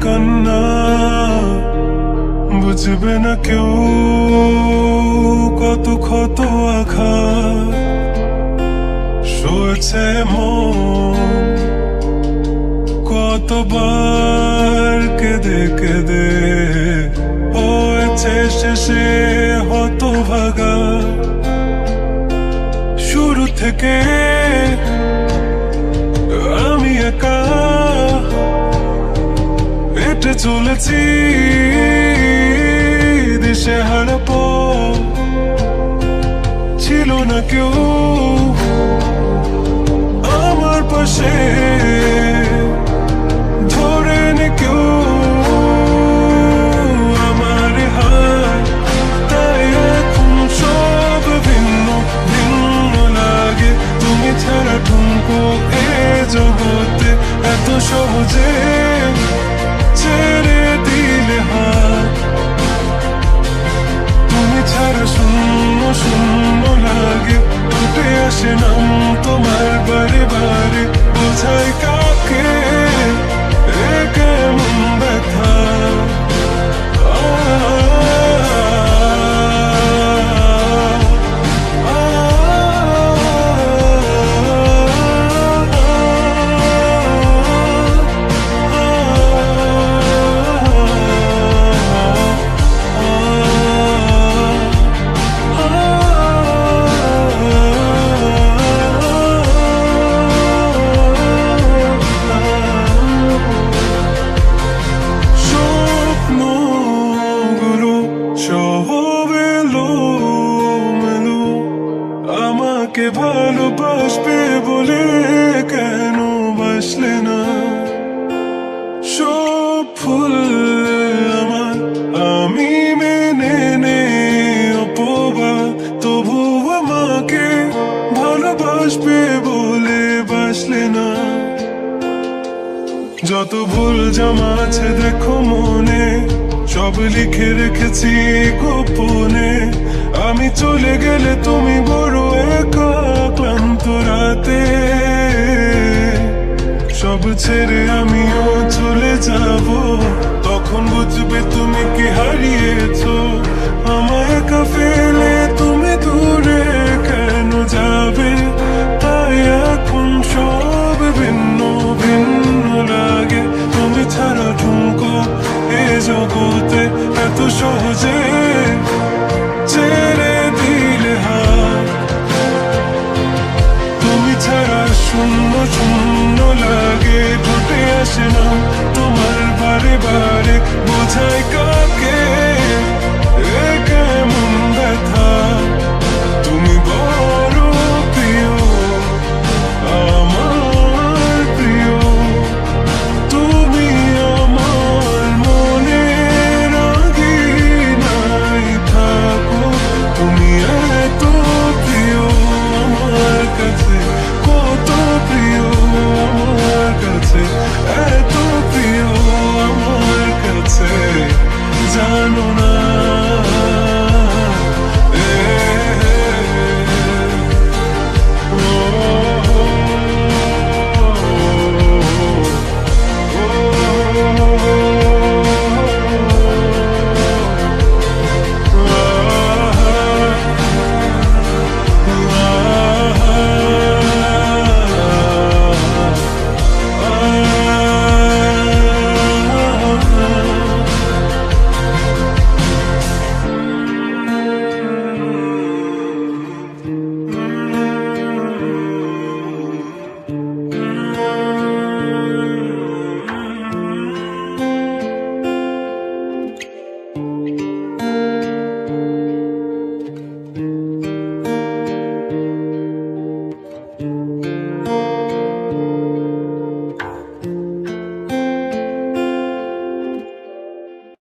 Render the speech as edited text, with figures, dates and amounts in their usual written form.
কান্না বুঝবে না কেউ, কত ক্ষত আঘাত সয়েছে মন, কতবার কেঁদে কেঁদে হয়েছে শেষে হতভাগা। শুরু থেকে আমি একা হেঁটে চলেছি দিশেহারা পথ, ছিল না কেউ আমার পাশে, ধরে নে কেউ আমার হাত। তাই এখন সব ভিন্ন ভিন্ন লাগে, তুমি ছাড়া ঠুমকো এ জগতে এত সহজে ছেড়ে দিলে হাত। তুমি ছাড়া শূন্য শূন্য লাগে, উঠে আসে নাম তোমার বারে বারে, বোঝাই কাকে এ কেমন ব্যথা। আমাকে ভালোবাসবে বলে কেন বাসলে না? সব ফুল আমার আমি মেনে নে অপবাদ, তবু আমাকে ভালোবাসবে বলে বাসলে না। যত ভুল জমা আছে দেখো মনে, সব লিখে রেখেছি গোপনে। আমি চলে গেলে তুমি বড় একা ক্লান্ত রাতে, সব ছেড়ে আমিও চলে যাব, তখন বুঝবে তুমি কি হারিয়েছো। আমায় একা ফেলে তুমি দূরে কেন যাবে? তাই এখন সব ভিন্ন ভিন্ন লাগে, তুমি ছাড়া ঠুমকো এ জগতে এত সহজে ছেড়ে দিলে হাত। তুমি ছাড়া শূন্য শূন্য লাগে, ঠোঁটে আসে না তোমার বারে বারে, বোঝাই কাকে এ কেমন ব্যথা। তুমি বড় প্রিয় আমার প্রিয়, তুমি আমার মনের আঙিনায় থাকো। তুমি এত প্রিয় আমার কাছে, কত প্রিয় আমার কাছে, এত প্রিয় আমার কাছে, জানো না